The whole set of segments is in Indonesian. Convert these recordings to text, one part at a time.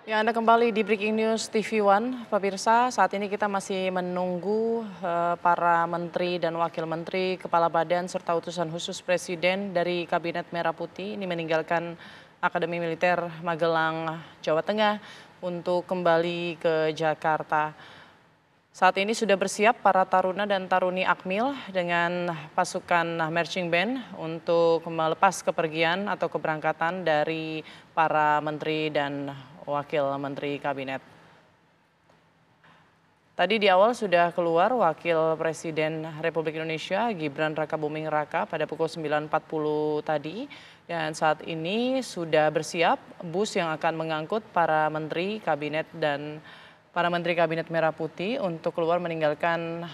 Ya, Anda kembali di Breaking News TV One, pemirsa. Saat ini kita masih menunggu para menteri dan wakil menteri, kepala badan serta utusan khusus presiden dari Kabinet Merah Putih ini meninggalkan Akademi Militer Magelang, Jawa Tengah untuk kembali ke Jakarta. Saat ini sudah bersiap para taruna dan taruni Akmil dengan pasukan marching band untuk melepas kepergian atau keberangkatan dari para menteri dan wakil menteri kabinet. Tadi di awal sudah keluar Wakil Presiden Republik Indonesia Gibran Rakabuming Raka pada pukul 9.40 tadi. Dan saat ini sudah bersiap bus yang akan mengangkut para menteri kabinet dan para menteri kabinet Merah Putih untuk keluar meninggalkan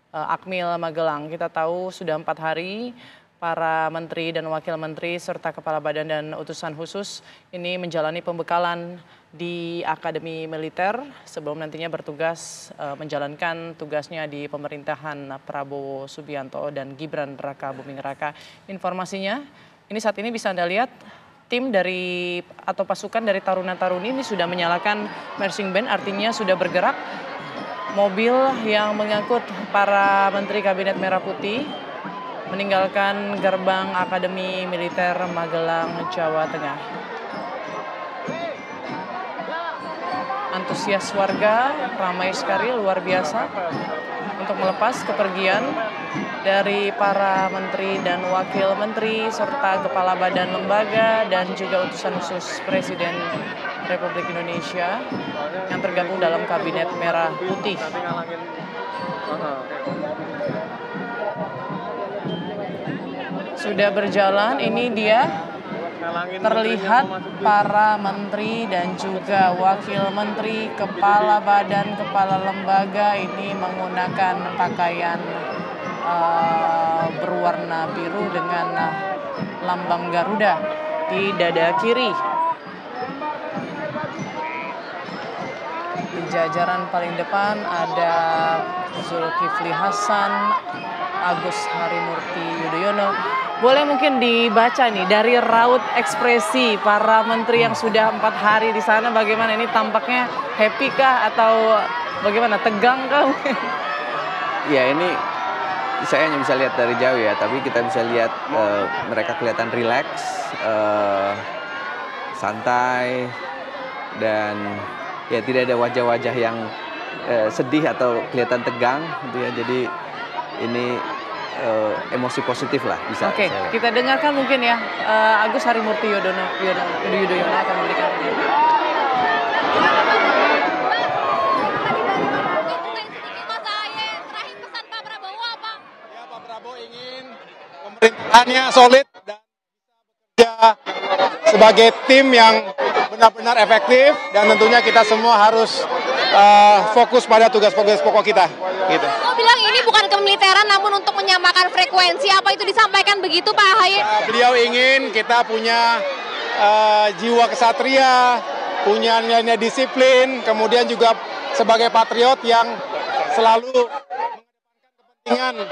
Akmil Magelang. Kita tahu sudah 4 hari para menteri dan wakil menteri serta kepala badan dan utusan khusus ini menjalani pembekalan di Akademi Militer sebelum nantinya bertugas menjalankan tugasnya di pemerintahan Prabowo Subianto dan Gibran Rakabuming Raka. Informasinya ini saat ini bisa Anda lihat tim dari atau pasukan dari taruna-taruni ini sudah menyalakan marching band, artinya sudah bergerak. Mobil yang mengangkut para menteri kabinet Merah Putih meninggalkan gerbang Akademi Militer Magelang, Jawa Tengah. Antusias warga ramai sekali, luar biasa untuk melepas kepergian dari para menteri dan wakil menteri serta kepala badan lembaga dan juga utusan khusus Presiden Republik Indonesia yang tergabung dalam Kabinet Merah Putih. Sudah berjalan, ini dia terlihat para menteri dan juga wakil menteri, kepala badan, kepala lembaga ini menggunakan pakaian berwarna biru dengan lambang Garuda di dada kiri. Di jajaran paling depan ada Zulkifli Hasan, Agus Harimurti Yudhoyono. Boleh mungkin dibaca nih dari raut ekspresi para menteri yang sudah 4 hari di sana, bagaimana ini tampaknya happy kah atau bagaimana, tegang kah? Ya, ini saya hanya bisa lihat dari jauh ya, tapi kita bisa lihat mereka kelihatan rileks, santai, dan ya tidak ada wajah-wajah yang sedih atau kelihatan tegang gitu ya. Jadi ini emosi positif lah bisa. Oke, kita dengarkan mungkin ya Agus Harimurti Yudhoyono akan memberikan Pak Prabowo ingin pemerintahannya solid dan bisa bekerja sebagai tim yang benar-benar efektif, dan tentunya kita semua harus fokus pada tugas-tugas pokok kita. Gitu. Kau bilang ini bukan kemiliteran namun untuk menyamakan frekuensi, apa itu disampaikan begitu Pak Ahaye? Beliau ingin kita punya jiwa kesatria, punya nilai-nilai disiplin, kemudian juga sebagai patriot yang selalu kepentingan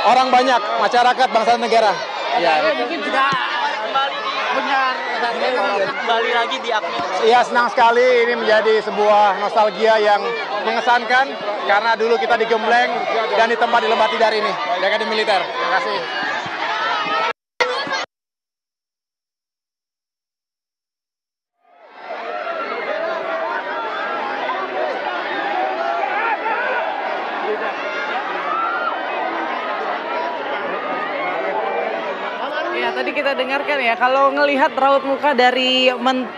orang banyak, masyarakat, bangsa dan negara. Ya, mungkin juga benar kembali lagi di Akmil. Iya, senang sekali, ini menjadi sebuah nostalgia yang mengesankan karena dulu kita digembleng dan ditempa di Lembah Tidar ini, di Akademi Militer. Terima kasih. Ya, tadi kita dengarkan ya, kalau ngelihat raut muka dari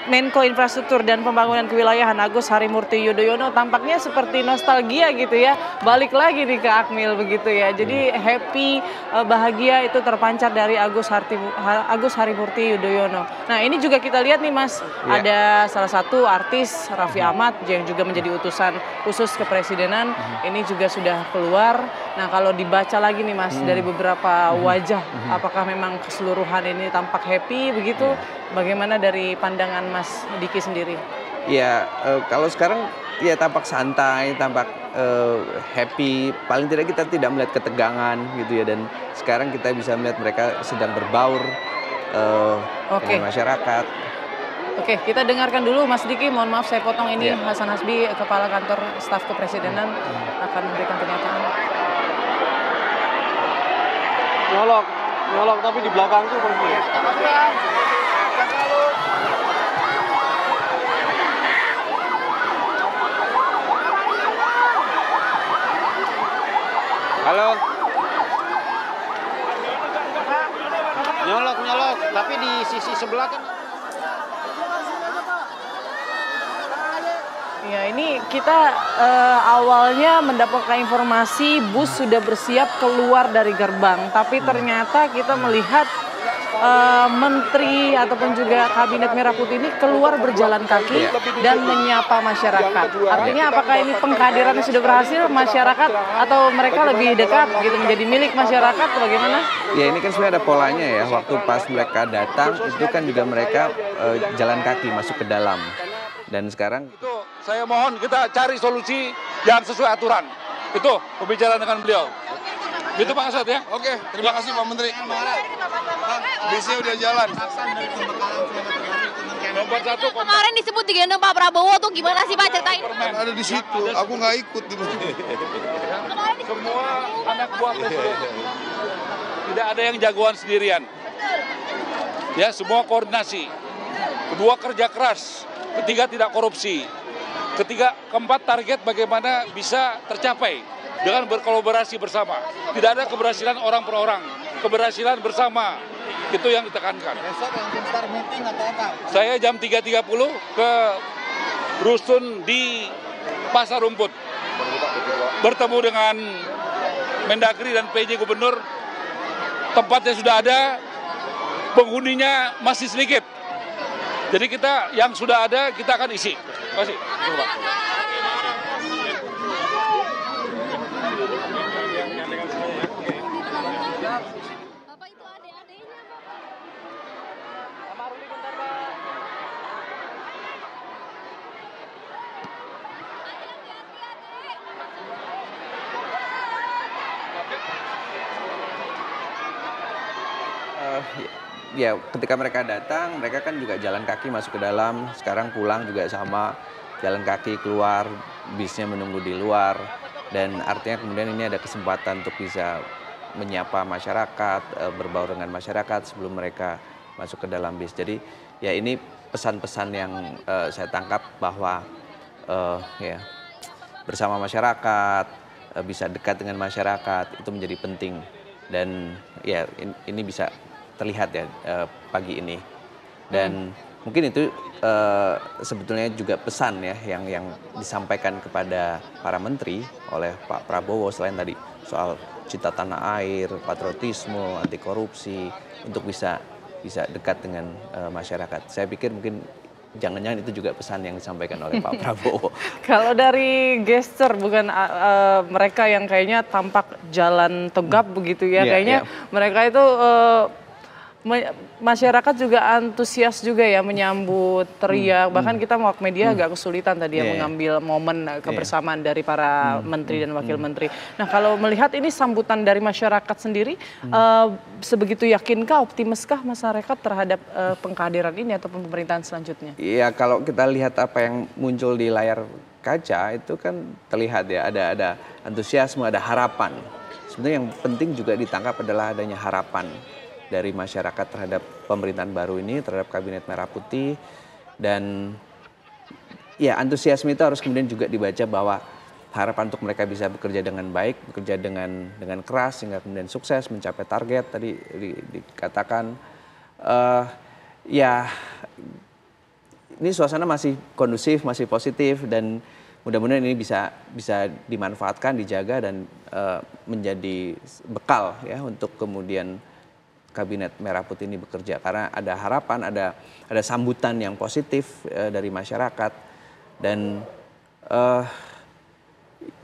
Menko Infrastruktur dan Pembangunan Kewilayahan Agus Harimurti Yudhoyono tampaknya seperti nostalgia gitu ya, balik lagi nih ke Akmil begitu ya. Jadi happy, bahagia itu terpancar dari Agus Harimurti Yudhoyono. Nah, ini juga kita lihat nih Mas, ada salah satu artis Raffi Ahmad yang juga menjadi utusan khusus kepresidenan, ini juga sudah keluar. Nah, kalau dibaca lagi nih Mas dari beberapa wajah, apakah memang keseluruhan ini tampak happy begitu? Bagaimana dari pandangan Mas Diki sendiri? Ya, kalau sekarang ya tampak santai, tampak happy. Paling tidak kita tidak melihat ketegangan gitu ya. Dan sekarang kita bisa melihat mereka sedang berbaur dengan masyarakat. Oke, kita dengarkan dulu Mas Diki, mohon maaf saya potong ini, Iya. Hasan Hasbi, Kepala Kantor Staf Kepresidenan akan memberikan pernyataan. Nyolok tapi di belakangku pergi. Halo. Nyolok, tapi di sisi sebelah kan. Ya, ini kita awalnya mendapatkan informasi bus sudah bersiap keluar dari gerbang, tapi ternyata kita melihat menteri ataupun juga kabinet Merah Putih ini keluar berjalan kaki dan menyapa masyarakat. Artinya apakah ini penghadirannya sudah berhasil, masyarakat atau mereka lebih dekat gitu menjadi milik masyarakat, bagaimana? Ya ini kan sebenarnya ada polanya ya, waktu pas mereka datang itu kan juga mereka jalan kaki masuk ke dalam. Dan sekarang Itu saya mohon kita cari solusi yang sesuai aturan. Itu pembicaraan dengan beliau. Gitu Pak Kasat ya. Oke, terima kasih Pak Menteri. Bisnya udah jalan. Nomor 1 Kemarin disebut digendong Pak Prabowo tuh gimana sih Pak ceritain? Ada di situ, aku nggak ikut di semua anak buah presiden. Tidak ada yang jagoan sendirian. Ya, semua koordinasi. Kedua kerja keras. Ketiga tidak korupsi. Keempat target bagaimana bisa tercapai dengan berkolaborasi bersama. Tidak ada keberhasilan orang per orang, keberhasilan bersama. Itu yang ditekankan. Besok langsung start meeting atau apa? Saya jam 3.30 ke Rusun di Pasar Rumput. Bertemu dengan Mendagri dan PJ Gubernur. Tempatnya sudah ada, penghuninya masih sedikit. Jadi kita yang sudah ada kita akan isi. Terima kasih. Terima kasih. Bapak itu adik-adiknya ya ketika mereka datang, mereka kan juga jalan kaki masuk ke dalam. Sekarang pulang juga sama, jalan kaki keluar, bisnya menunggu di luar. Dan artinya kemudian ini ada kesempatan untuk bisa menyapa masyarakat, berbaur dengan masyarakat sebelum mereka masuk ke dalam bis. Jadi ya ini pesan-pesan yang saya tangkap bahwa ya bersama masyarakat, bisa dekat dengan masyarakat itu menjadi penting. Dan ya ini bisa terlihat ya pagi ini. Dan mungkin itu sebetulnya juga pesan ya yang disampaikan kepada para menteri oleh Pak Prabowo selain tadi soal cita tanah air, patriotisme, anti korupsi untuk bisa dekat dengan masyarakat. Saya pikir mungkin jangan-jangan itu juga pesan yang disampaikan oleh Pak Prabowo. Kalau dari gesture bukan mereka yang kayaknya tampak jalan tegap begitu ya, kayaknya mereka itu masyarakat juga antusias juga ya menyambut, teriak, bahkan kita awak media agak kesulitan tadi ya mengambil momen kebersamaan dari para menteri dan wakil menteri. Nah kalau melihat ini sambutan dari masyarakat sendiri, sebegitu yakinkah, optimiskah masyarakat terhadap pengkehadiran ini ataupun pemerintahan selanjutnya? Iya kalau kita lihat apa yang muncul di layar kaca itu kan terlihat ya ada antusiasme, ada harapan. Sebenarnya yang penting juga ditangkap adalah adanya harapan dari masyarakat terhadap pemerintahan baru ini, terhadap Kabinet Merah Putih. Dan ya antusiasme itu harus kemudian juga dibaca bahwa harapan untuk mereka bisa bekerja dengan baik, bekerja dengan keras sehingga kemudian sukses mencapai target tadi dikatakan. Ya ini suasana masih kondusif, masih positif dan mudah-mudahan ini bisa dimanfaatkan, dijaga dan menjadi bekal ya untuk kemudian Kabinet Merah Putih ini bekerja, karena ada harapan, ada sambutan yang positif dari masyarakat. Dan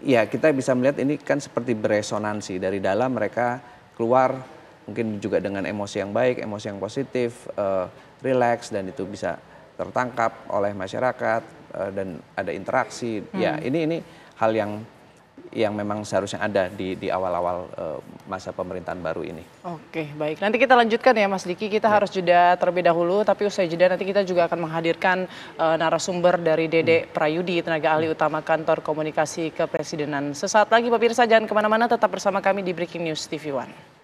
ya kita bisa melihat ini kan seperti beresonansi dari dalam, mereka keluar mungkin juga dengan emosi yang baik, emosi yang positif, rileks, dan itu bisa tertangkap oleh masyarakat dan ada interaksi. Ya ini hal yang yang memang seharusnya ada di awal-awal masa pemerintahan baru ini. Oke, baik. Nanti kita lanjutkan ya Mas Diki, kita harus jeda terlebih dahulu, tapi usai jeda nanti kita juga akan menghadirkan narasumber dari Dede Prayudi, tenaga ahli utama Kantor Komunikasi Kepresidenan. Sesaat lagi pemirsa, jangan kemana-mana, tetap bersama kami di Breaking News TV One.